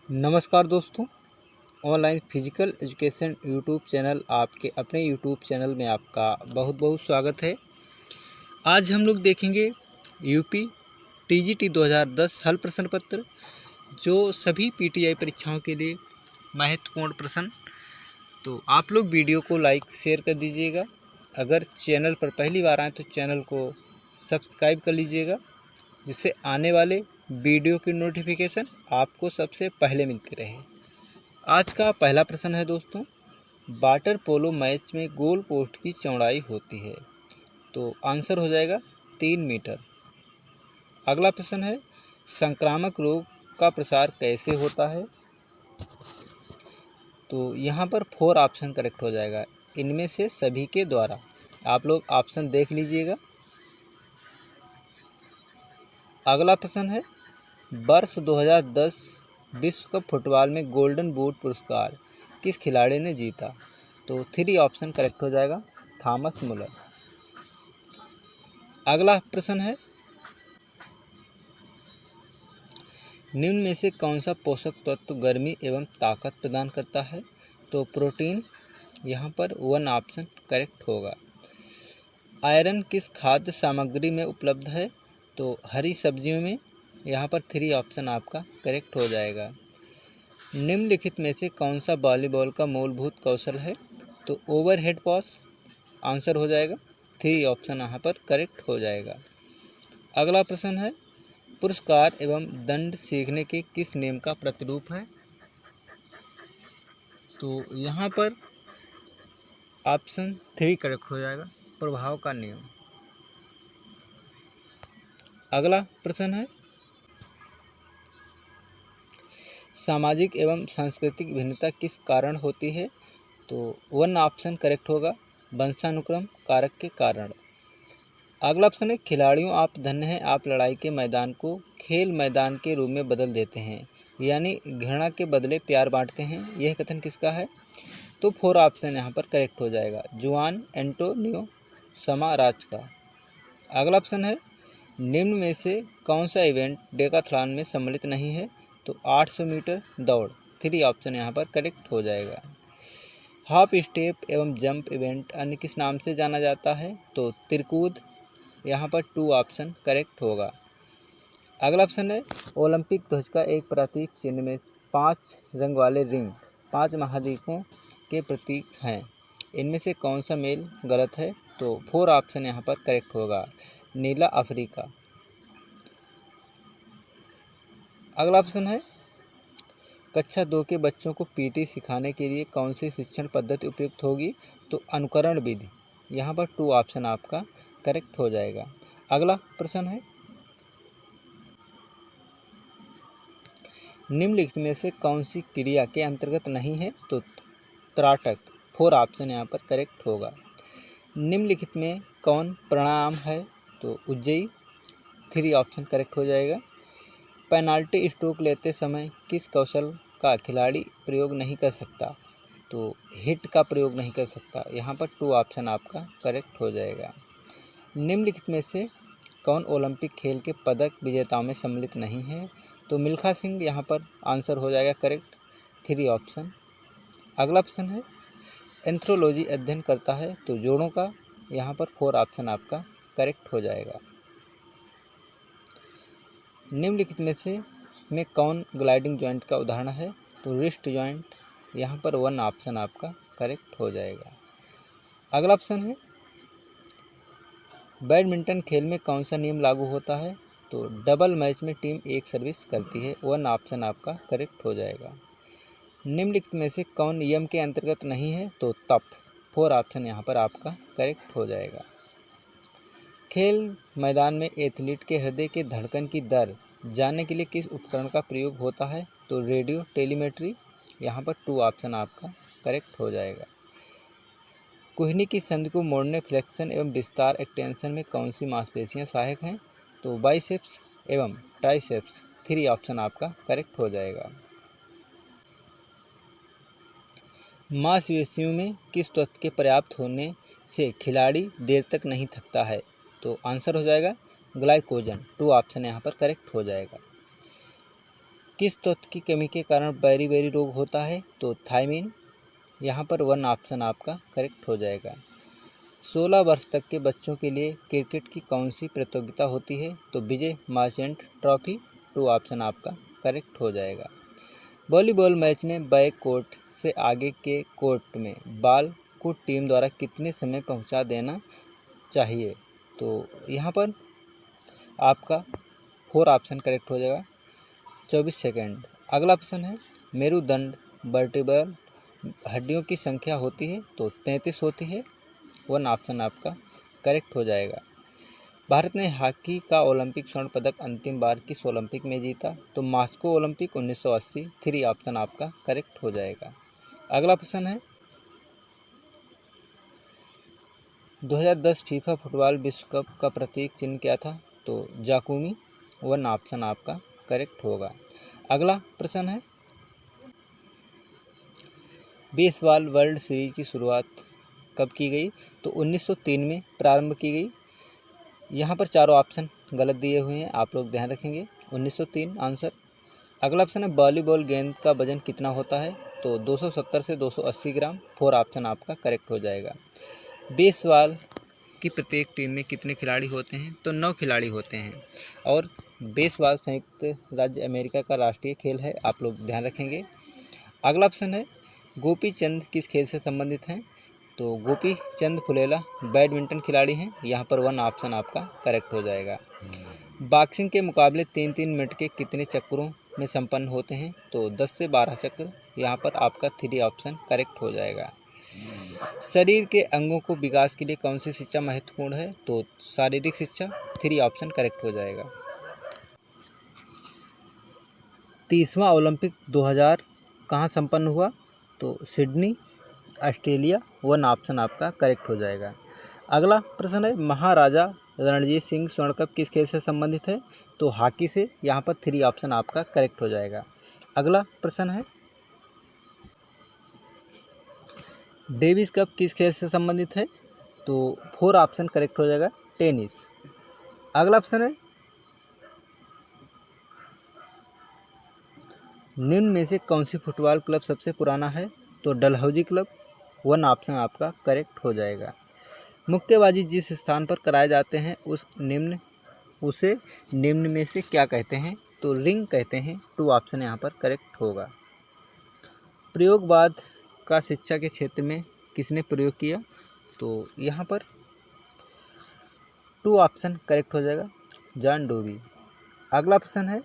नमस्कार दोस्तों, online physical education YouTube channel आपके अपने यूट्यूब चैनल में आपका बहुत बहुत स्वागत है। आज हम लोग देखेंगे यूपी टीजीटी 2010 हल प्रश्न पत्र, जो सभी पीटीआई परीक्षाओं के लिए महत्वपूर्ण प्रश्न। तो आप लोग वीडियो को लाइक शेयर कर दीजिएगा। अगर चैनल पर पहली बार आए तो चैनल को सब्सक्राइब कर लीजिएगा, जिससे आने वाले वीडियो की नोटिफिकेशन आपको सबसे पहले मिलती रहे। आज का पहला प्रश्न है दोस्तों, वाटर पोलो मैच में गोल पोस्ट की चौड़ाई होती है, तो आंसर हो जाएगा 3 मीटर। अगला प्रश्न है, संक्रामक रोग का प्रसार कैसे होता है, तो यहाँ पर 4 ऑप्शन करेक्ट हो जाएगा, इनमें से सभी के द्वारा। आप लोग ऑप्शन देख लीजिएगा। अगला प्रश्न है, वर्ष 2010 विश्व कप फुटबॉल में गोल्डन बूट पुरस्कार किस खिलाड़ी ने जीता, तो 3 ऑप्शन करेक्ट हो जाएगा, थॉमस मुलर। अगला प्रश्न है, निम्न में से कौन सा पोषक तत्व गर्मी एवं ताकत प्रदान करता है, तो प्रोटीन। यहाँ पर 1 ऑप्शन करेक्ट होगा। आयरन किस खाद्य सामग्री में उपलब्ध है, तो हरी सब्जियों में। यहाँ पर 3 ऑप्शन आपका करेक्ट हो जाएगा। निम्नलिखित में से कौन सा वॉलीबॉल का मूलभूत कौशल है, तो ओवरहेड पास आंसर हो जाएगा, 3 ऑप्शन यहाँ पर करेक्ट हो जाएगा। अगला प्रश्न है, पुरस्कार एवं दंड सीखने के किस नियम का प्रतिरूप है, तो यहाँ पर ऑप्शन 3 करेक्ट हो जाएगा, प्रभाव का नियम। अगला प्रश्न है, सामाजिक एवं सांस्कृतिक भिन्नता किस कारण होती है, तो 1 ऑप्शन करेक्ट होगा, वंशानुक्रम कारक के कारण। अगला ऑप्शन है, खिलाड़ियों आप धन्य हैं, आप लड़ाई के मैदान को खेल मैदान के रूप में बदल देते हैं, यानी घृणा के बदले प्यार बांटते हैं। यह कथन किसका है, तो 4 ऑप्शन यहाँ पर करेक्ट हो जाएगा, जुआन एंटोनियो समाराज का। अगला ऑप्शन है, निम्न में से कौन सा इवेंट डेकाथलॉन में सम्मिलित नहीं है, तो 800 मीटर दौड़। 3 ऑप्शन यहाँ पर करेक्ट हो जाएगा। हॉप स्टेप एवं जंप इवेंट अन्य किस नाम से जाना जाता है, तो तिरकूद। यहाँ पर 2 ऑप्शन करेक्ट होगा। अगला ऑप्शन है, ओलंपिक ध्वज का एक प्रतीक चिन्ह में 5 रंग वाले रिंग 5 महाद्वीपों के प्रतीक हैं, इनमें से कौन सा मेल गलत है, तो 4 ऑप्शन यहाँ पर करेक्ट होगा, नीला अफ्रीका। अगला ऑप्शन है, कक्षा 2 के बच्चों को पीटी सिखाने के लिए कौन सी शिक्षण पद्धति उपयुक्त होगी, तो अनुकरण विधि। यहाँ पर 2 ऑप्शन आपका करेक्ट हो जाएगा। अगला प्रश्न है, निम्नलिखित में से कौन सी क्रिया के अंतर्गत नहीं है, तो त्राटक। 4 ऑप्शन यहाँ पर करेक्ट होगा। निम्नलिखित में कौन प्रणाम है, तो उज्जयी। 3 ऑप्शन करेक्ट हो जाएगा। पेनाल्टी स्ट्रोक लेते समय किस कौशल का खिलाड़ी प्रयोग नहीं कर सकता, तो हिट का प्रयोग नहीं कर सकता। यहाँ पर 2 ऑप्शन आपका करेक्ट हो जाएगा। निम्नलिखित में से कौन ओलंपिक खेल के पदक विजेताओं में सम्मिलित नहीं है, तो मिल्खा सिंह। यहाँ पर आंसर हो जाएगा करेक्ट, 3 ऑप्शन। अगला ऑप्शन है, एंथ्रोलॉजी अध्ययन करता है तो जोड़ों का। यहाँ पर 4 ऑप्शन आपका करेक्ट हो जाएगा। निम्नलिखित में कौन ग्लाइडिंग जॉइंट का उदाहरण है, तो रिस्ट जॉइंट। यहाँ पर 1 ऑप्शन आपका करेक्ट हो जाएगा। अगला ऑप्शन है, बैडमिंटन खेल में कौन सा नियम लागू होता है, तो डबल मैच में टीम एक सर्विस करती है। 1 ऑप्शन आपका करेक्ट हो जाएगा। निम्नलिखित में से कौन नियम के अंतर्गत नहीं है, तो तप। 4 ऑप्शन यहाँ पर आपका करेक्ट हो जाएगा। खेल मैदान में एथलीट के हृदय के धड़कन की दर जानने के लिए किस उपकरण का प्रयोग होता है, तो रेडियो टेलीमेट्री। यहाँ पर 2 ऑप्शन आपका करेक्ट हो जाएगा। कुहनी की संधि को मोड़ने, फ्लेक्शन एवं विस्तार एक्सटेंशन में कौन सी मांसपेशियां सहायक हैं, तो बाइसेप्स एवं ट्राइसेप्स। 3 ऑप्शन आपका करेक्ट हो जाएगा। मांसपेशियों में किस तत्व के पर्याप्त होने से खिलाड़ी देर तक नहीं थकता है, तो आंसर हो जाएगा ग्लाइकोजन। 2 ऑप्शन यहाँ पर करेक्ट हो जाएगा। किस तत्व की कमी के कारण बेरी रोग होता है? तो थायमीन। यहाँ पर 1 ऑप्शन आपका करेक्ट हो जाएगा। 16 वर्ष तक के बच्चों के लिए क्रिकेट की कौन सी प्रतियोगिता होती है? तो विजय मार्चेंट ट्रॉफी। 2 ऑप्शन आपका करेक्ट हो जाएगा। वॉलीबॉल मैच में बैक कोर्ट से आगे के कोर्ट में बॉल को टीम द्वारा कितने समय पहुंचा देना चाहिए? तो यहाँ पर आपका 4 ऑप्शन करेक्ट हो जाएगा, 24 सेकेंड। अगला ऑप्शन है मेरुदंड वर्टिब्रल हड्डियों की संख्या होती है? तो 33 होती है। 1 ऑप्शन आपका करेक्ट हो जाएगा। भारत ने हॉकी का ओलंपिक स्वर्ण पदक अंतिम बार किस ओलंपिक में जीता? तो मॉस्को ओलंपिक 1980। 3 ऑप्शन आपका करेक्ट हो जाएगा। अगला ऑप्शन है 2010 फीफा फुटबॉल विश्व कप का प्रतीक चिन्ह क्या था? तो जाकुमी। 1 ऑप्शन आपका करेक्ट होगा। अगला प्रश्न है बेसबॉल वर्ल्ड सीरीज की शुरुआत कब की गई? तो 1903 में प्रारंभ की गई। यहाँ पर चारों ऑप्शन गलत दिए हुए हैं, आप लोग ध्यान रखेंगे। 1903 आंसर। अगला ऑप्शन है वॉलीबॉल गेंद का वजन कितना होता है? तो 270 से 280 ग्राम। 4 ऑप्शन आपका करेक्ट हो जाएगा। बेसबॉल की प्रत्येक टीम में कितने खिलाड़ी होते हैं? तो 9 खिलाड़ी होते हैं और बेसबॉल संयुक्त राज्य अमेरिका का राष्ट्रीय खेल है, आप लोग ध्यान रखेंगे। अगला ऑप्शन है गोपी चंद किस खेल से संबंधित हैं? तो गोपी चंद फुलेला बैडमिंटन खिलाड़ी हैं। यहाँ पर 1 ऑप्शन आपका करेक्ट हो जाएगा। बॉक्सिंग के मुकाबले 3-3 मिनट के कितने चक्रों में संपन्न होते हैं? तो 10 से 12 चक्र। यहाँ पर आपका 3 ऑप्शन करेक्ट हो जाएगा। शरीर के अंगों को विकास के लिए कौन सी शिक्षा महत्वपूर्ण है? तो शारीरिक शिक्षा। 3 ऑप्शन करेक्ट हो जाएगा। 30वां ओलंपिक 2000 कहाँ संपन्न हुआ? तो सिडनी ऑस्ट्रेलिया। 1 ऑप्शन आपका करेक्ट हो जाएगा। अगला प्रश्न है महाराजा रणजीत सिंह स्वर्ण कप किस खेल से संबंधित है? तो हॉकी से। यहाँ पर 3 ऑप्शन आपका करेक्ट हो जाएगा। अगला प्रश्न है डेविस कप किस खेल से संबंधित है? तो 4 ऑप्शन करेक्ट हो जाएगा, टेनिस। अगला ऑप्शन है निम्न में से कौन सी फुटबॉल क्लब सबसे पुराना है? तो डलहौजी क्लब। 1 ऑप्शन आपका करेक्ट हो जाएगा। मुक्केबाजी जिस स्थान पर कराए जाते हैं उसे निम्न में से क्या कहते हैं? तो रिंग कहते हैं। 2 ऑप्शन यहाँ पर करेक्ट होगा। प्रयोगवाद का शिक्षा के क्षेत्र में किसने प्रयोग किया? तो यहाँ पर 2 ऑप्शन करेक्ट हो जाएगा, जॉन डोवी। अगला ऑप्शन है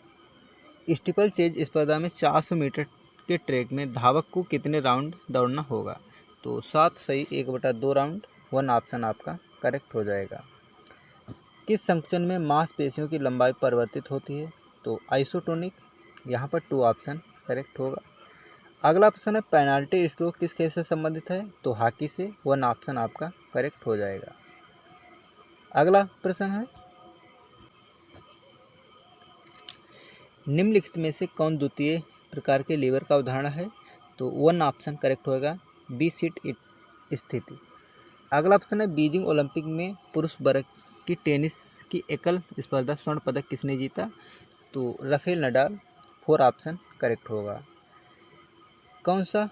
स्टीपल चेज स्पर्धा में 400 मीटर के ट्रैक में धावक को कितने राउंड दौड़ना होगा? तो 7 सही 1/2 राउंड। 1 ऑप्शन आपका करेक्ट हो जाएगा। किस संकुचन में मांसपेशियों की लंबाई परिवर्तित होती है? तो आइसोटोनिक। यहाँ पर 2 ऑप्शन करेक्ट होगा। अगला ऑप्शन है पेनाल्टी स्ट्रोक किस खेल से संबंधित है? तो हॉकी से। 1 ऑप्शन आपका करेक्ट हो जाएगा। अगला प्रश्न है निम्नलिखित में से कौन द्वितीय प्रकार के लीवर का उदाहरण है? तो 1 ऑप्शन करेक्ट होगा, बी सीट स्थिति। अगला ऑप्शन है बीजिंग ओलंपिक में पुरुष वर्ग की टेनिस की एकल स्पर्धा स्वर्ण पदक किसने जीता? तो राफेल नडाल। 4 ऑप्शन करेक्ट होगा। कौन सा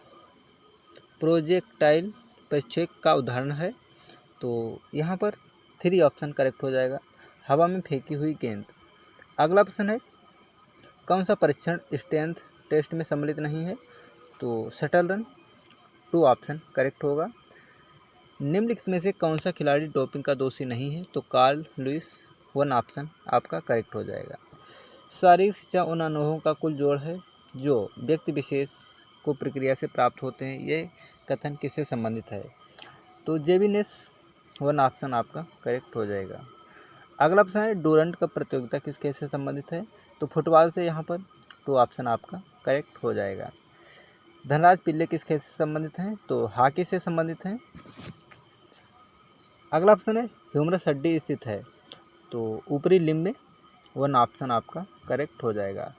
प्रोजेक्टाइल प्रक्षेप का उदाहरण है? तो यहाँ पर 3 ऑप्शन करेक्ट हो जाएगा, हवा में फेंकी हुई गेंद। अगला ऑप्शन है कौन सा परीक्षण स्ट्रेंथ टेस्ट में सम्मिलित नहीं है? तो शटल रन। 2 ऑप्शन करेक्ट होगा। निम्नलिखित में से कौन सा खिलाड़ी डोपिंग का दोषी नहीं है? तो कार्ल लुइस। 1 ऑप्शन आपका करेक्ट हो जाएगा। शारीरिक शिक्षा उन अनुभवों का कुल जोड़ है जो व्यक्ति विशेष को प्रक्रिया से प्राप्त होते हैं। ये कथन किससे संबंधित है? तो जेविनेस। 1 ऑप्शन आपका करेक्ट हो जाएगा। अगला ऑप्शन है डूरंट कप प्रतियोगिता किस खेल से संबंधित है? तो फुटबॉल से। यहाँ पर 2 ऑप्शन आपका करेक्ट हो जाएगा। धनराज पिल्ले किस खेल से संबंधित हैं? तो हॉकी से संबंधित हैं। अगला ऑप्शन है ह्यूमरस हड्डी स्थित है तो ऊपरी लिम्ब में। 1 ऑप्शन आपका करेक्ट हो जाएगा।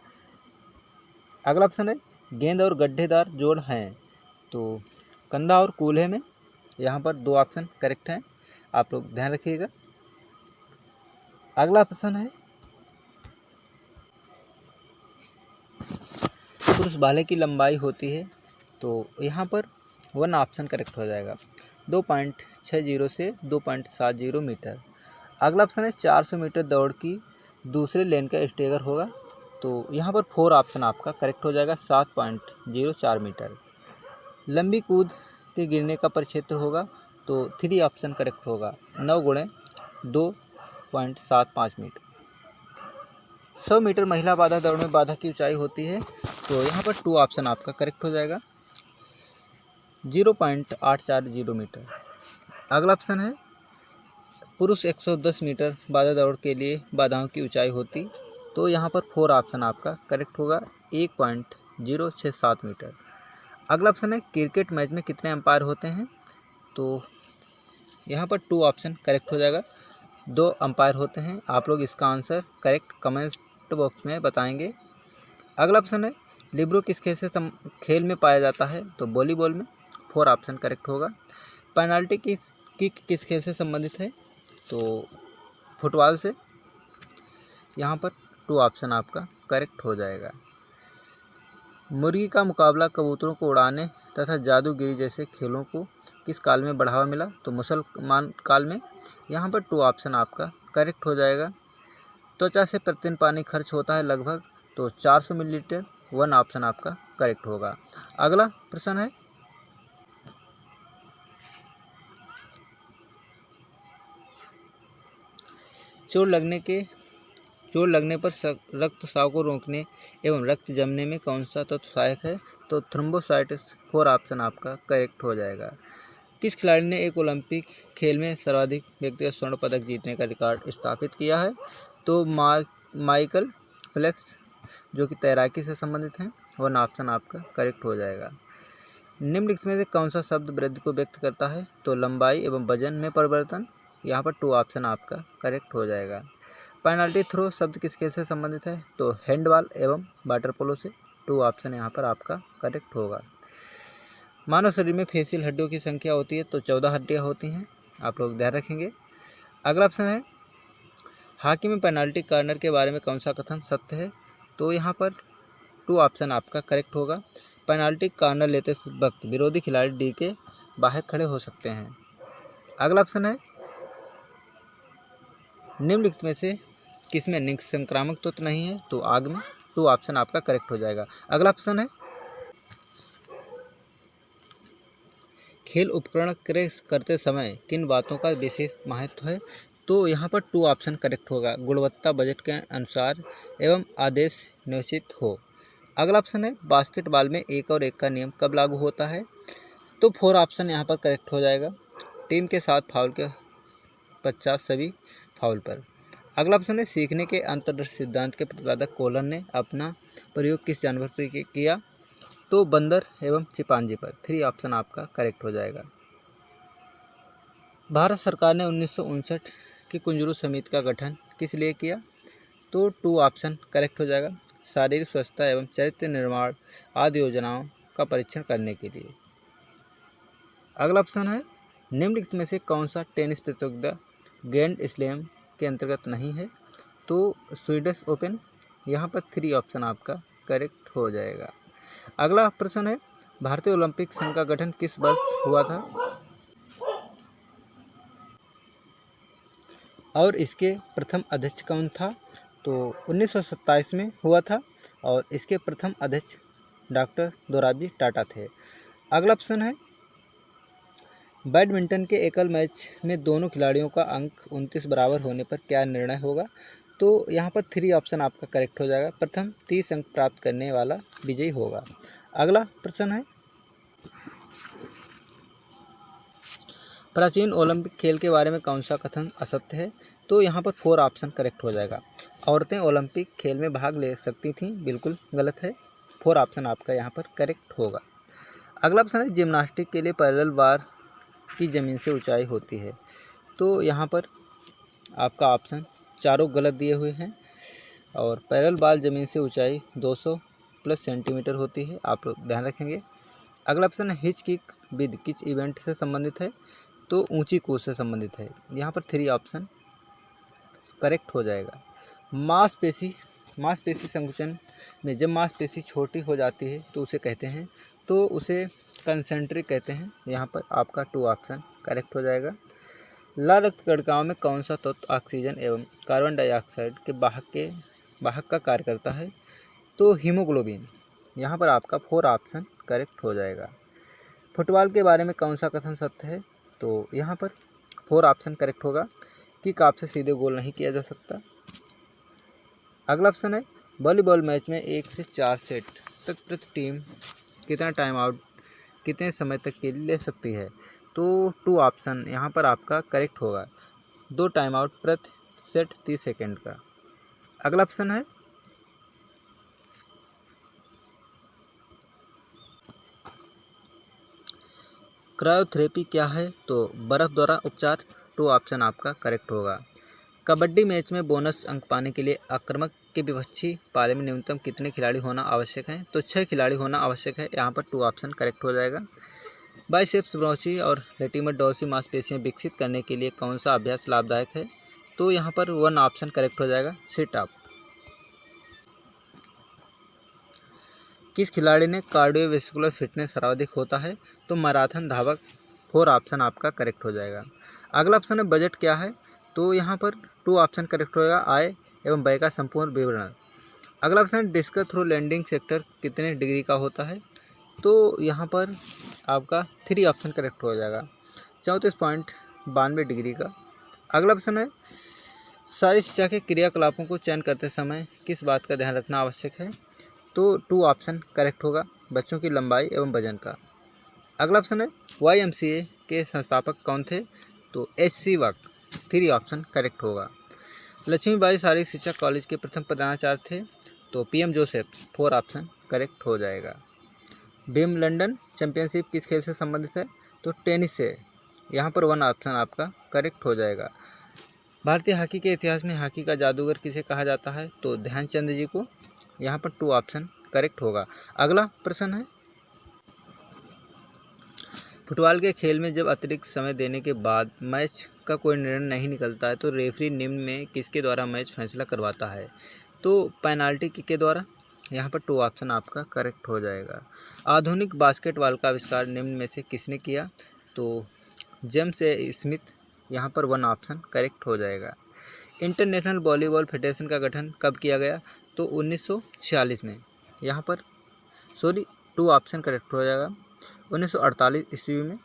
अगला ऑप्शन है गेंद और गड्ढेदार जोड़ हैं तो कंधा और कूल्हे में। यहाँ पर 2 ऑप्शन करेक्ट हैं, आप लोग ध्यान रखिएगा। अगला ऑप्शन है पुरुष भाले की लंबाई होती है? तो यहाँ पर 1 ऑप्शन करेक्ट हो जाएगा, 2.60 से 2.70 मीटर। अगला ऑप्शन है 400 मीटर दौड़ की दूसरे लेन का स्टेगर होगा, तो यहाँ पर 4 ऑप्शन आपका करेक्ट हो जाएगा, 7.04 मीटर। लंबी कूद के गिरने का परिक्षेत्र होगा, तो 3 ऑप्शन करेक्ट होगा, 9×2.75 मीटर। 100 मीटर महिला बाधा दौड़ में बाधा की ऊंचाई होती है, तो यहाँ पर 2 ऑप्शन आपका करेक्ट हो जाएगा, 0.840 मीटर। अगला ऑप्शन है पुरुष 110 मीटर बाधा दौड़ के लिए बाधाओं की ऊंचाई होती, तो यहाँ पर 4 ऑप्शन आपका करेक्ट होगा, 1.067 मीटर। अगला ऑप्शन है क्रिकेट मैच में कितने अंपायर होते हैं? तो यहाँ पर 2 ऑप्शन करेक्ट हो जाएगा, 2 अंपायर होते हैं। आप लोग इसका आंसर करेक्ट कमेंट बॉक्स में बताएंगे। अगला ऑप्शन है लिब्रो किस खेल में पाया जाता है? तो वॉलीबॉल में, 4 ऑप्शन करेक्ट होगा। पेनाल्टी किक किस खेल से संबंधित है? तो फुटबॉल से, यहाँ पर 2 ऑप्शन आपका करेक्ट हो जाएगा। मुर्गी का मुकाबला कबूतरों को उड़ाने तथा जादूगिरी जैसे खेलों को किस काल में बढ़ावा मिला? तो मुसलमान काल में, यहाँ पर 2 ऑप्शन आपका करेक्ट हो जाएगा। त्वचा से प्रतिदिन पानी खर्च होता है लगभग, तो 400 मिलीलीटर, 1 ऑप्शन आपका करेक्ट होगा। अगला प्रश्न है चोट लगने पर रक्तस्राव को रोकने एवं रक्त जमने में कौन सा तत्व सहायक है? तो थ्रोम्बोसाइट्स, 4 ऑप्शन आपका करेक्ट हो जाएगा। किस खिलाड़ी ने एक ओलंपिक खेल में सर्वाधिक व्यक्तिगत स्वर्ण पदक जीतने का रिकॉर्ड स्थापित किया है? तो माइकल फेल्प्स, जो कि तैराकी से संबंधित हैं, 1 ऑप्शन आपका करेक्ट हो जाएगा। निम्नलिखित में से कौन सा शब्द वृद्धि को व्यक्त करता है? तो लंबाई एवं वजन में परिवर्तन, यहाँ पर 2 ऑप्शन आपका करेक्ट हो जाएगा। पेनाल्टी थ्रो शब्द किस खेल से संबंधित है? तो हैंडबॉल एवं वाटर पोलो से, 2 ऑप्शन यहाँ पर आपका करेक्ट होगा। मानव शरीर में फेशियल हड्डियों की संख्या होती है, तो 14 हड्डियाँ होती हैं, आप लोग ध्यान रखेंगे। अगला ऑप्शन है हॉकी में पेनाल्टी कॉर्नर के बारे में कौन सा कथन सत्य है? तो यहाँ पर 2 ऑप्शन आपका करेक्ट होगा। पेनाल्टी कॉर्नर लेते वक्त विरोधी खिलाड़ी डी के बाहर खड़े हो सकते हैं। अगला ऑप्शन है निम्नलिखित में से किसमें संक्रामक तत्व नहीं है? तो आग में, 2 ऑप्शन आपका करेक्ट हो जाएगा। अगला ऑप्शन है खेल उपकरण क्रय करते समय किन बातों का विशेष महत्व है? तो यहाँ पर 2 ऑप्शन करेक्ट होगा, गुणवत्ता बजट के अनुसार एवं आदेश निश्चित हो। अगला ऑप्शन है बास्केटबॉल में 1 और 1 का नियम कब लागू होता है? तो 4 ऑप्शन यहाँ पर करेक्ट हो जाएगा, टीम के 7 फाउल के 50 सभी फाउल पर। अगला ऑप्शन है सीखने के अंतर्दृष्टि सिद्धांत के प्रतिपादक कोलन ने अपना प्रयोग किस जानवर पर किया? तो बंदर एवं चिंपांजी पर, 3 ऑप्शन आपका करेक्ट हो जाएगा। भारत सरकार ने 1959 की कुंजरू समिति का गठन किस लिए किया? तो 2 ऑप्शन करेक्ट हो जाएगा, शारीरिक स्वस्थता एवं चरित्र निर्माण आदि योजनाओं का परीक्षण करने के लिए। अगला ऑप्शन है निम्नलिखित में से कौन सा टेनिस प्रतियोगिता ग्रैंड स्लैम के अंतर्गत नहीं है? तो स्वीडिश ओपन, यहाँ पर 3 ऑप्शन आपका करेक्ट हो जाएगा। अगला प्रश्न है भारतीय ओलंपिक संघ का गठन किस वर्ष हुआ था और इसके प्रथम अध्यक्ष कौन था? तो 1927 में हुआ था और इसके प्रथम अध्यक्ष डॉक्टर दोराबजी टाटा थे। अगला ऑप्शन है बैडमिंटन के एकल मैच में दोनों खिलाड़ियों का अंक 29 बराबर होने पर क्या निर्णय होगा? तो यहाँ पर 3 ऑप्शन आपका करेक्ट हो जाएगा, प्रथम 30 अंक प्राप्त करने वाला विजयी होगा। अगला प्रश्न है प्राचीन ओलंपिक खेल के बारे में कौन सा कथन असत्य है? तो यहाँ पर 4 ऑप्शन करेक्ट हो जाएगा, औरतें ओलंपिक खेल में भाग ले सकती थीं, बिल्कुल गलत है, 4 ऑप्शन आपका यहाँ पर करेक्ट होगा। अगला ऑप्शन है जिम्नास्टिक के लिए पैरेलल बार की ज़मीन से ऊंचाई होती है, तो यहाँ पर आपका ऑप्शन चारों गलत दिए हुए हैं और पैरेलल बार ज़मीन से ऊंचाई 200+ सेंटीमीटर होती है, आप लोग ध्यान रखेंगे। अगला ऑप्शन है हिच किक विद किस इवेंट से संबंधित है? तो ऊंची कूद से संबंधित है, यहाँ पर 3 ऑप्शन करेक्ट हो जाएगा। मांसपेशी संकुचन में जब मांसपेशी छोटी हो जाती है तो उसे कहते हैं, तो उसे कंसेंट्रिक कहते हैं। यहाँ पर आपका 2 ऑप्शन करेक्ट हो जाएगा। लाल रक्त कणिकाओं में कौन सा तत्व ऑक्सीजन एवं कार्बन डाइऑक्साइड के वाहक का कार्य करता है? तो हीमोग्लोबिन। यहाँ पर आपका 4 ऑप्शन करेक्ट हो जाएगा। फुटबॉल के बारे में कौन सा कथन सत्य है? तो यहाँ पर 4 ऑप्शन करेक्ट होगा। किक ऑफ से सीधे गोल नहीं किया जा सकता। अगला ऑप्शन है वॉलीबॉल मैच में 1 से 4 सेट तक प्रति टीम कितना टाइम आउट कितने समय तक के लिए ले सकती है? तो 2 ऑप्शन यहाँ पर आपका करेक्ट होगा। 2 टाइम आउट प्रति सेट 30 सेकेंड का। अगला ऑप्शन है क्रायोथेरेपी क्या है? तो बर्फ द्वारा उपचार। 2 ऑप्शन आपका करेक्ट होगा। कबड्डी मैच में बोनस अंक पाने के लिए आक्रामक के विपक्षी पाले में न्यूनतम कितने खिलाड़ी होना आवश्यक है? तो 6 खिलाड़ी होना आवश्यक है। यहाँ पर 2 ऑप्शन करेक्ट हो जाएगा। बाइसेप्स ब्रोची और लेटिमर डोर्सी मांसपेशियां विकसित करने के लिए कौन सा अभ्यास लाभदायक है? तो यहाँ पर 1 ऑप्शन करेक्ट हो जाएगा, सिट अप। किस खिलाड़ी ने कार्डियोवैस्कुलर फिटनेस सर्वाधिक होता है? तो मैराथन धावक। 4 ऑप्शन आपका करेक्ट हो जाएगा। अगला ऑप्शन है बजट क्या है? तो यहाँ पर 2 ऑप्शन करेक्ट होगा, आय एवं व्यय का संपूर्ण विवरण। अगला ऑप्शन है डिस्कस थ्रो लैंडिंग सेक्टर कितने डिग्री का होता है? तो यहाँ पर आपका 3 ऑप्शन करेक्ट हो जाएगा, 34.92 डिग्री का। अगला ऑप्शन है सारी शिक्षा के क्रियाकलापों को चयन करते समय किस बात का ध्यान रखना आवश्यक है? तो 2 ऑप्शन करेक्ट होगा, बच्चों की लंबाई एवं वजन का। अगला ऑप्शन है YMCA के संस्थापक कौन थे? तो HC वक। 3 ऑप्शन करेक्ट होगा। लक्ष्मीबाई शारीरिक शिक्षा कॉलेज के प्रथम प्रधानाचार्य थे? तो PM जोसेफ। 4 ऑप्शन करेक्ट हो जाएगा। विंबलडन चैंपियनशिप किस खेल से संबंधित है? तो टेनिस से। यहाँ पर 1 ऑप्शन आपका करेक्ट हो जाएगा। भारतीय हॉकी के इतिहास में हॉकी का जादूगर किसे कहा जाता है? तो ध्यानचंद जी को। यहाँ पर 2 ऑप्शन करेक्ट होगा। अगला प्रश्न है फुटबॉल के खेल में जब अतिरिक्त समय देने के बाद मैच का कोई निर्णय नहीं निकलता है तो रेफरी निम्न में किसके द्वारा मैच फैसला करवाता है? तो पेनाल्टी किक के द्वारा। यहाँ पर 2 ऑप्शन आपका करेक्ट हो जाएगा। आधुनिक बास्केटबॉल का आविष्कार निम्न में से किसने किया? तो जेम्स ए स्मिथ। यहाँ पर 1 ऑप्शन करेक्ट हो जाएगा। इंटरनेशनल वॉलीबॉल फेडरेशन का गठन कब किया गया? तो 1946 में। यहाँ पर 2 ऑप्शन करेक्ट हो जाएगा, 1948 ईस्वी में।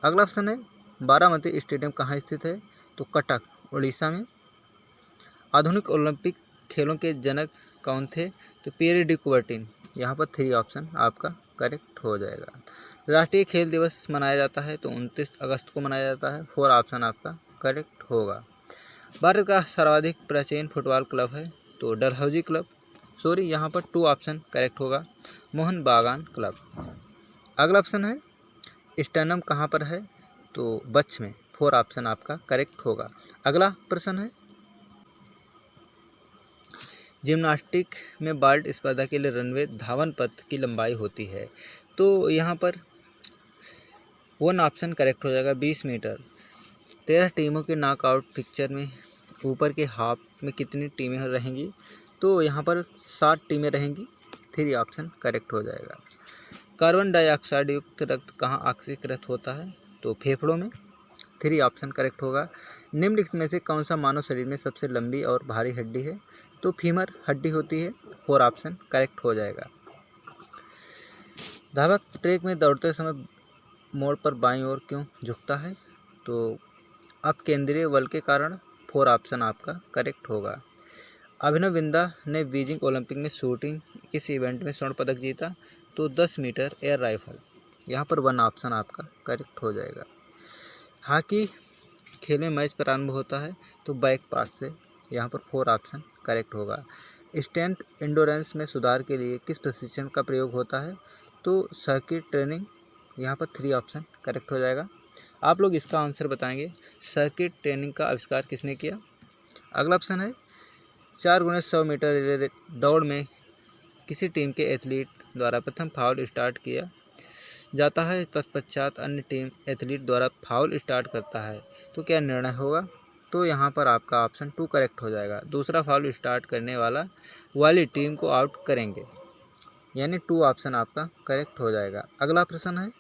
अगला ऑप्शन है बारामती स्टेडियम कहाँ स्थित है? तो कटक, उड़ीसा में। आधुनिक ओलंपिक खेलों के जनक कौन थे? तो पियरे डी कुबर्टिन। यहाँ पर 3 ऑप्शन आपका करेक्ट हो जाएगा। राष्ट्रीय खेल दिवस मनाया जाता है तो 29 अगस्त को मनाया जाता है। 4 ऑप्शन आपका करेक्ट होगा। भारत का सर्वाधिक प्राचीन फुटबॉल क्लब है? तो डलहौजी क्लब। यहाँ पर 2 ऑप्शन करेक्ट होगा, मोहन बागान क्लब। अगला ऑप्शन है स्टेनम कहाँ पर है? तो बच्च में। 4 ऑप्शन आपका करेक्ट होगा। अगला प्रश्न है जिम्नास्टिक में बाल्ट स्पर्धा के लिए रनवे धावन पथ की लंबाई होती है? तो यहाँ पर 1 ऑप्शन करेक्ट हो जाएगा, 20 मीटर। 13 टीमों के नॉकआउट पिक्चर में ऊपर के हाफ में कितनी टीमें रहेंगी? तो यहाँ पर 7 टीमें रहेंगी। 3 ऑप्शन करेक्ट हो जाएगा। कार्बन डाइऑक्साइड युक्त रक्त कहाँ ऑक्सीकृत होता है? तो फेफड़ों में। 3 ऑप्शन करेक्ट होगा। निम्नलिखित में से कौन सा मानव शरीर में सबसे लंबी और भारी हड्डी है? तो फीमर हड्डी होती है। 4 ऑप्शन करेक्ट हो जाएगा। धावक ट्रैक में दौड़ते समय मोड़ पर बाईं ओर क्यों झुकता है? तो अब केंद्रीय बल के कारण। 4 ऑप्शन आपका करेक्ट होगा। अभिनव बिंदा ने बीजिंग ओलंपिक में शूटिंग किस इवेंट में स्वर्ण पदक जीता? तो 10 मीटर एयर राइफल। यहाँ पर 1 ऑप्शन आपका करेक्ट हो जाएगा। हॉकी खेल में मैच प्रारंभ होता है तो बैक पास से। यहाँ पर 4 ऑप्शन करेक्ट होगा। स्ट्रेंथ एंडोरेंस में सुधार के लिए किस प्रशिक्षण का प्रयोग होता है? तो सर्किट ट्रेनिंग। यहाँ पर 3 ऑप्शन करेक्ट हो जाएगा। आप लोग इसका आंसर बताएंगे, सर्किट ट्रेनिंग का आविष्कार किसने किया? अगला ऑप्शन है 4x100 मीटर दौड़ में किसी टीम के एथलीट द्वारा प्रथम फाउल स्टार्ट किया जाता है, तत्पश्चात अन्य टीम एथलीट द्वारा फाउल स्टार्ट करता है तो क्या निर्णय होगा? तो यहाँ पर आपका ऑप्शन 2 करेक्ट हो जाएगा। दूसरा फाउल स्टार्ट करने वाली टीम को आउट करेंगे। यानी 2 ऑप्शन आपका करेक्ट हो जाएगा। अगला प्रश्न है,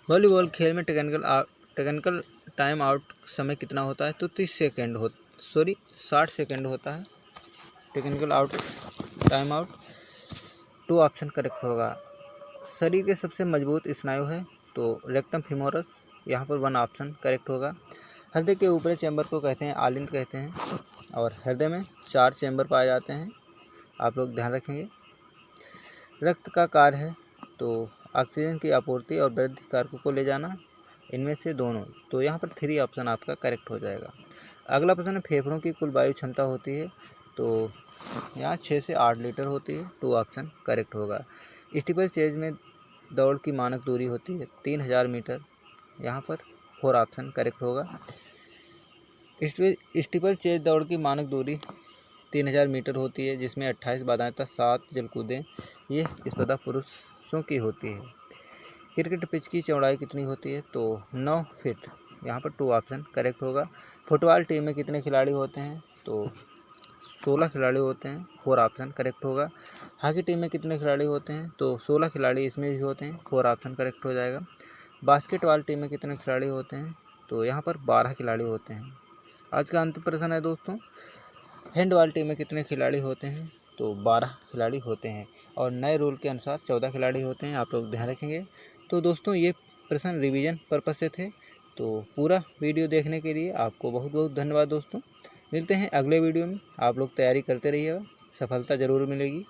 वॉलीबॉल खेल में टेक्निकल टाइम आउट समय कितना होता है? तो 60 सेकेंड होता है technical time out. 2 option correct होगा। शरीर के सबसे मजबूत स्नायु है तो रेक्टम फीमोरस, यहाँ पर 1 ऑप्शन करेक्ट होगा। हृदय के ऊपरी चैम्बर को कहते हैं आलिंद कहते हैं, और हृदय में 4 चैम्बर पाए जाते हैं, आप लोग ध्यान रखेंगे। रक्त का कार्य है तो ऑक्सीजन की आपूर्ति और वृद्धि कारकों को ले जाना, इनमें से दोनों, तो यहाँ पर 3 ऑप्शन आपका करेक्ट हो जाएगा। अगला प्रश्न है, फेफड़ों की कुल वायु क्षमता होती है तो यहाँ 6 से 8 लीटर होती है, 2 ऑप्शन करेक्ट होगा। स्टीपल चेज में दौड़ की मानक दूरी होती है 3000 मीटर, यहाँ पर 4 ऑप्शन करेक्ट होगा। स्टीपल चेज दौड़ की मानक दूरी 3000 मीटर होती है, जिसमें 28 बाधाएं तथा 7 जलकूदें, ये स्पर्धा पुरुषों की होती है। क्रिकेट पिच की चौड़ाई कितनी होती है? तो 9 फीट, यहाँ पर 2 ऑप्शन करेक्ट होगा। फुटबॉल टीम में कितने खिलाड़ी होते हैं? तो 16 खिलाड़ी होते हैं, 4 ऑप्शन करेक्ट होगा। हॉकी टीम में कितने खिलाड़ी होते हैं? तो 16 खिलाड़ी इसमें भी होते हैं, 4 ऑप्शन करेक्ट हो जाएगा। बास्केटबॉल टीम में कितने खिलाड़ी होते हैं? तो यहाँ पर 12 खिलाड़ी होते हैं। आज का अंतिम प्रश्न है दोस्तों, हैंडबॉल टीम में कितने खिलाड़ी होते हैं? तो 12 खिलाड़ी होते हैं, और नए रूल के अनुसार 14 खिलाड़ी होते हैं, आप लोग ध्यान रखेंगे। तो दोस्तों ये प्रश्न रिवीजन पर्पस से थे, तो पूरा वीडियो देखने के लिए आपको बहुत बहुत धन्यवाद दोस्तों। मिलते हैं अगले वीडियो में, आप लोग तैयारी करते रहिएगा, सफलता ज़रूर मिलेगी।